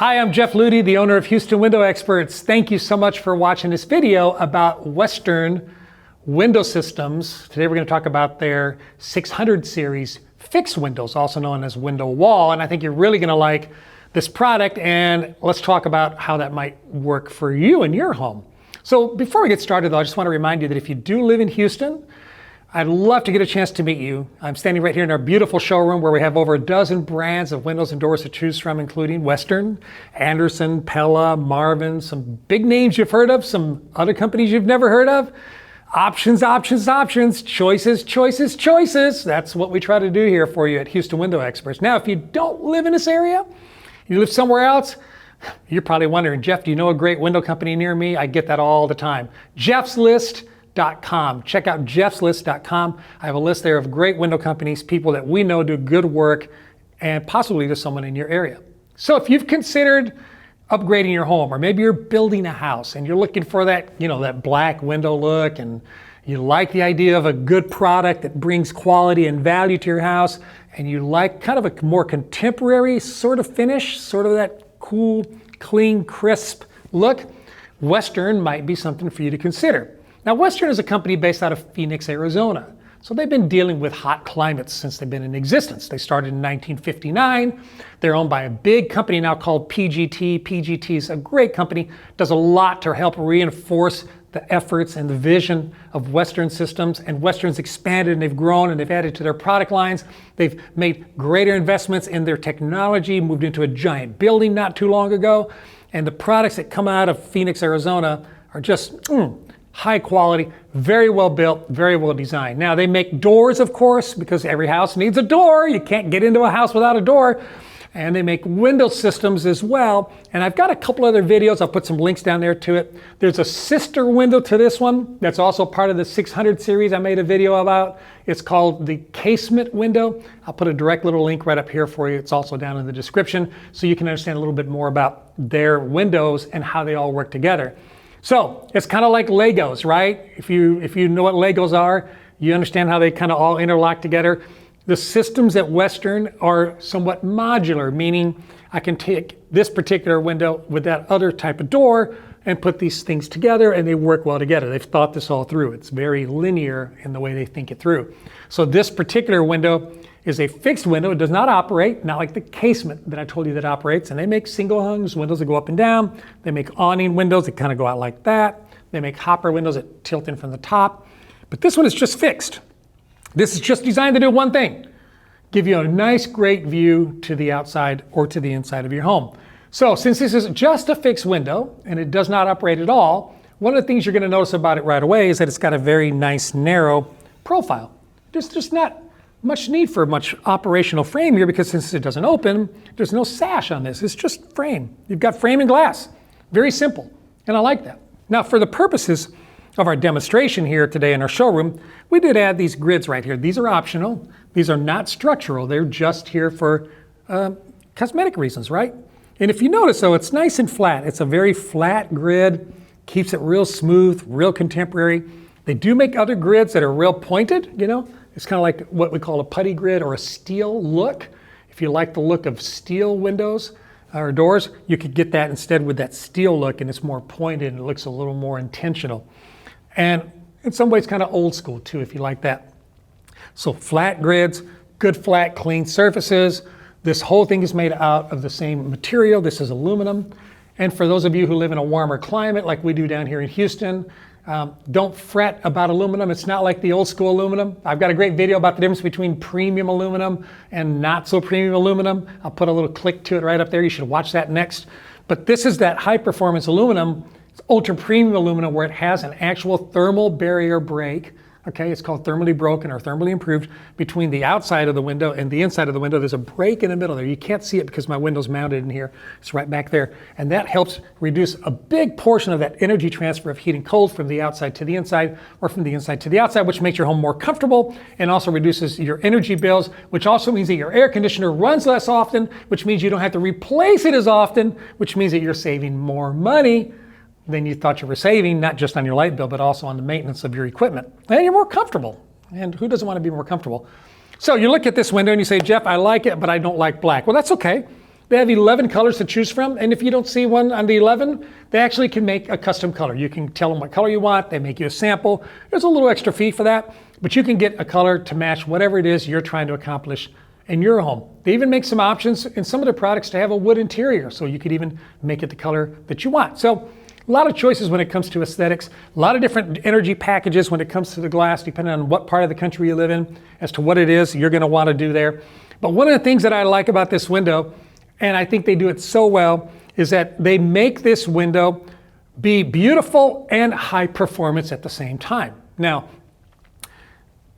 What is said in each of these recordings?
Hi, I'm Jeff Ludy, the owner of Houston Window Experts. Thank you so much for watching this video about Western window systems. Today we're going to talk about their 600 series fixed windows, also known as window wall. And I think you're really going to like this product, and let's talk about how that might work for you in your home. So before we get started though, I just want to remind you that if you do live in Houston, I'd love to get a chance to meet you. I'm standing right here in our beautiful showroom where we have over a dozen brands of windows and doors to choose from, including Western, Andersen, Pella, Marvin, some big names you've heard of, some other companies you've never heard of. Options, options, options, choices, choices, choices. That's what we try to do here for you at Houston Window Experts. Now, if you don't live in this area, you live somewhere else, you're probably wondering, Jeff, do you know a great window company near me? I get that all the time. JeffsList.com. Check out JeffsList.com. I have a list there of great window companies, people that we know do good work, and possibly there's someone in your area. So if you've considered upgrading your home, or maybe you're building a house and you're looking for that, that black window look, and you like the idea of a good product that brings quality and value to your house, and you like kind of a more contemporary sort of finish, sort of that cool, clean, crisp look, Western might be something for you to consider. Now, Western is a company based out of Phoenix, Arizona. So they've been dealing with hot climates since they've been in existence. They started in 1959. They're owned by a big company now called PGT. PGT is a great company, does a lot to help reinforce the efforts and the vision of Western systems. And Western's expanded and they've grown and they've added to their product lines. They've made greater investments in their technology, moved into a giant building not too long ago. And the products that come out of Phoenix, Arizona are just high quality, very well built, very well designed. Now they make doors, of course, because every house needs a door. You can't get into a house without a door. And they make window systems as well. And I've got a couple other videos. I'll put some links down there to it. There's a sister window to this one that's also part of the 600 series I made a video about. It's called the casement window. I'll put a direct little link right up here for you. It's also down in the description so you can understand a little bit more about their windows and how they all work together. So it's kind of like Legos, right? If you know what Legos are, you understand how they kind of all interlock together. The systems at Western are somewhat modular, meaning I can take this particular window with that other type of door and put these things together and they work well together. They've thought this all through. It's very linear in the way they think it through. So this particular window is a fixed window. It does not operate, not like the casement that I told you that operates. And they make single hungs, windows that go up and down. They make awning windows that kind of go out like that. They make hopper windows that tilt in from the top. But this one is just fixed. This is just designed to do one thing: give you a nice, great view to the outside or to the inside of your home. So since this is just a fixed window and it does not operate at all, one of the things you're going to notice about it right away is that it's got a very nice, narrow profile. There's just not much need for much operational frame here because since it doesn't open, there's no sash on this. It's just frame. You've got frame and glass. Very simple. And I like that. Now, for the purposes of our demonstration here today in our showroom, we did add these grids right here. These are optional. These are not structural. They're just here for cosmetic reasons, right? And if you notice though, it's nice and flat. It's a very flat grid, keeps it real smooth, real contemporary. They do make other grids that are real pointed, It's kind of like what we call a putty grid or a steel look. If you like the look of steel windows or doors, you could get that instead with that steel look, and it's more pointed and it looks a little more intentional. And in some ways kind of old school too, if you like that. So flat grids, good flat clean surfaces. This whole thing is made out of the same material. This is aluminum. And for those of you who live in a warmer climate like we do down here in Houston, don't fret about aluminum. It's not like the old school aluminum. I've got a great video about the difference between premium aluminum and not so premium aluminum. I'll put a little click to it right up there. You should watch that next. But this is that high performance aluminum. It's ultra premium aluminum where it has an actual thermal barrier break. Okay, it's called thermally broken or thermally improved. Between the outside of the window and the inside of the window, there's a break in the middle there. You can't see it because my window's mounted in here. It's right back there. And that helps reduce a big portion of that energy transfer of heat and cold from the outside to the inside or from the inside to the outside, which makes your home more comfortable and also reduces your energy bills, which also means that your air conditioner runs less often, which means you don't have to replace it as often, which means that you're saving more money than you thought you were saving, not just on your light bill, but also on the maintenance of your equipment. And you're more comfortable. And who doesn't want to be more comfortable? So you look at this window and you say, Jeff, I like it, but I don't like black. Well, that's okay. They have 11 colors to choose from, and if you don't see one on the 11, they actually can make a custom color. You can tell them what color you want, they make you a sample. There's a little extra fee for that, but you can get a color to match whatever it is you're trying to accomplish in your home. They even make some options in some of their products to have a wood interior, so you could even make it the color that you want. So a lot of choices when it comes to aesthetics, a lot of different energy packages when it comes to the glass, depending on what part of the country you live in, as to what it is you're going to want to do there. But one of the things that I like about this window, and I think they do it so well, is that they make this window be beautiful and high performance at the same time. Now,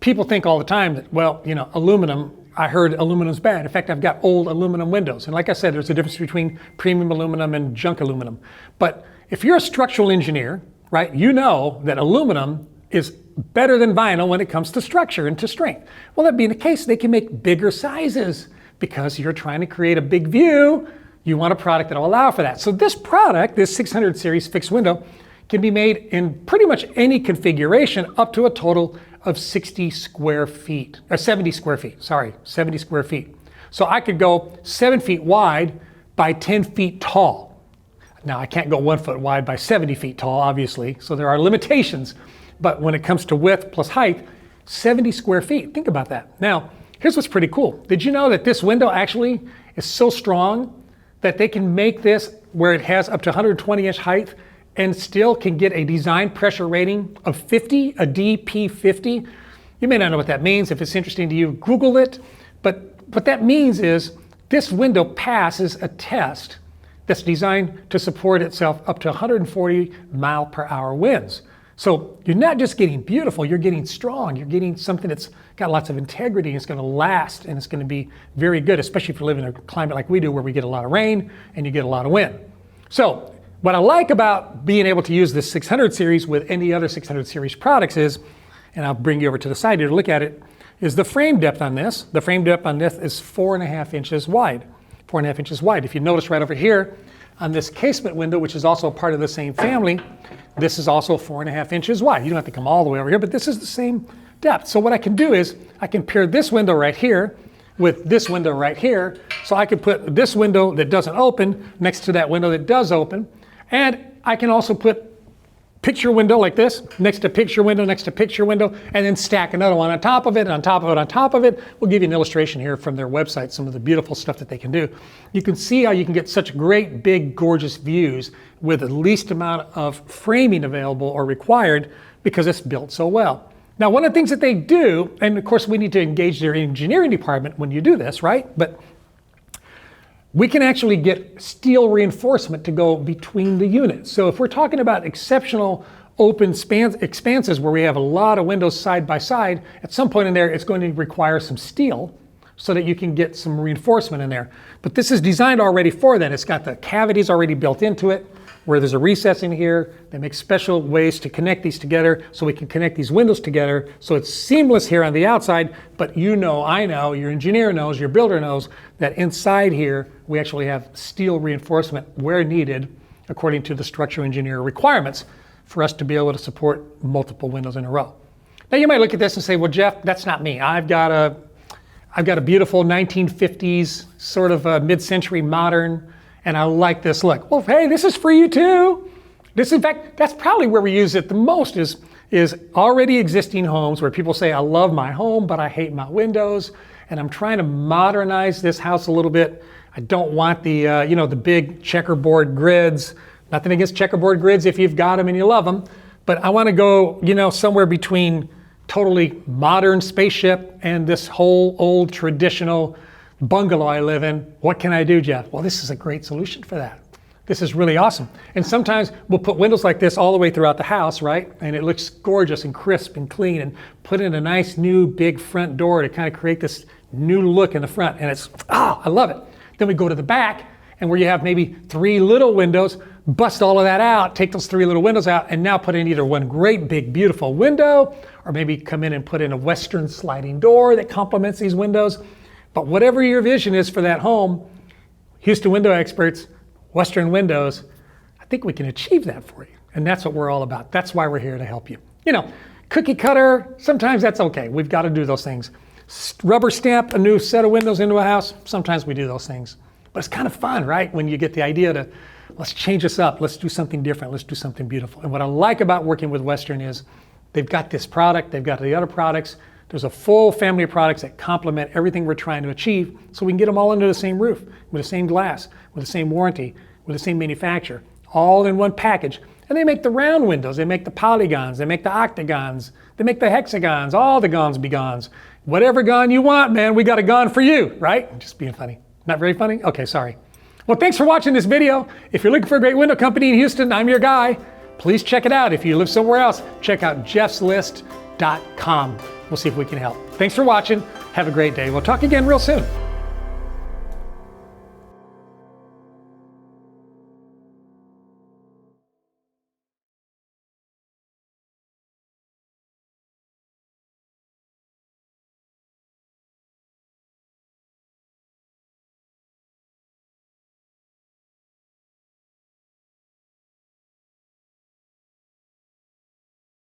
people think all the time that, well, you know, aluminum, I heard aluminum's bad. In fact, I've got old aluminum windows. And like I said, there's a difference between premium aluminum and junk aluminum. But if you're a structural engineer, right, you know that aluminum is better than vinyl when it comes to structure and to strength. Well, that being the case, they can make bigger sizes because you're trying to create a big view. You want a product that will allow for that. So this product, this 600 series fixed window, can be made in pretty much any configuration up to a total of 60 square feet, or 70 square feet, sorry, 70 square feet. So I could go 7 feet wide by 10 feet tall. Now I can't go 1 foot wide by 70 feet tall, obviously, so there are limitations. But when it comes to width plus height, 70 square feet, think about that. Now, here's what's pretty cool. Did you know that this window actually is so strong that they can make this where it has up to 120-inch height and still can get a design pressure rating of 50, a DP50. You may not know what that means. If it's interesting to you, Google it. But what that means is this window passes a test that's designed to support itself up to 140 mile per hour winds. So you're not just getting beautiful, you're getting strong. You're getting something that's got lots of integrity, it's going to last, and it's going to be very good, especially if you live in a climate like we do where we get a lot of rain and you get a lot of wind. So what I like about being able to use this 600 series with any other 600 series products is, and I'll bring you over to the side here to look at it, is the frame depth on this. The frame depth on this is 4.5 inches wide. 4.5 inches wide. If you notice right over here on this casement window, which is also part of the same family, this is also 4.5 inches wide. You don't have to come all the way over here, but this is the same depth. So what I can do is I can pair this window right here with this window right here. So I could put this window that doesn't open next to that window that does open. And I can also put picture window like this, next to picture window, next to picture window, and then stack another one on top of it, on top of it, on top of it. We'll give you an illustration here from their website, some of the beautiful stuff that they can do. You can see how you can get such great, big, gorgeous views with the least amount of framing available or required because it's built so well. Now, one of the things that they do, and of course we need to engage their engineering department when you do this, right? But we can actually get steel reinforcement to go between the units. So if we're talking about exceptional open expanses where we have a lot of windows side by side, at some point in there it's going to require some steel so that you can get some reinforcement in there. But this is designed already for that. It's got the cavities already built into it where there's a recess in here. They make special ways to connect these together so we can connect these windows together so it's seamless here on the outside, but you know, I know, your engineer knows, your builder knows that inside here we actually have steel reinforcement where needed according to the structural engineer requirements for us to be able to support multiple windows in a row. Now you might look at this and say, well, Jeff, that's not me. I've got a beautiful 1950s sort of a mid-century modern, and I like this look. Well, hey, this is for you too. This, in fact, that's probably where we use it the most is already existing homes where people say, I love my home, but I hate my windows, and I'm trying to modernize this house a little bit. I don't want the, the big checkerboard grids. Nothing against checkerboard grids if you've got them and you love them, but I want to go, somewhere between totally modern spaceship and this whole old traditional bungalow I live in. What can I do, Jeff? Well, this is a great solution for that. This is really awesome. And sometimes we'll put windows like this all the way throughout the house, right? And it looks gorgeous and crisp and clean, and put in a nice new big front door to kind of create this new look in the front. And it's, I love it. Then we go to the back, and where you have maybe 3 little windows, bust all of that out, take those 3 little windows out, and now put in either one great big beautiful window, or maybe come in and put in a western sliding door that complements these windows. But whatever your vision is for that home, Houston Window Experts, Western Windows, I think we can achieve that for you. And that's what we're all about. That's why we're here to help you. Cookie cutter, sometimes that's okay. We've got to do those things. Rubber stamp a new set of windows into a house, sometimes we do those things. But it's kind of fun, right? When you get the idea to, let's change this up. Let's do something different. Let's do something beautiful. And what I like about working with Western is they've got this product, they've got the other products. There's a full family of products that complement everything we're trying to achieve, so we can get them all under the same roof, with the same glass, with the same warranty, with the same manufacturer, all in one package. And they make the round windows, they make the polygons, they make the octagons, they make the hexagons, all the gons be gons. Whatever gon you want, man, we got a gon for you, right? Just being funny. Not very funny? Okay, sorry. Well, thanks for watching this video. If you're looking for a great window company in Houston, I'm your guy. Please check it out. If you live somewhere else, check out jeffslist.com. We'll see if we can help. Thanks for watching. Have a great day. We'll talk again real soon.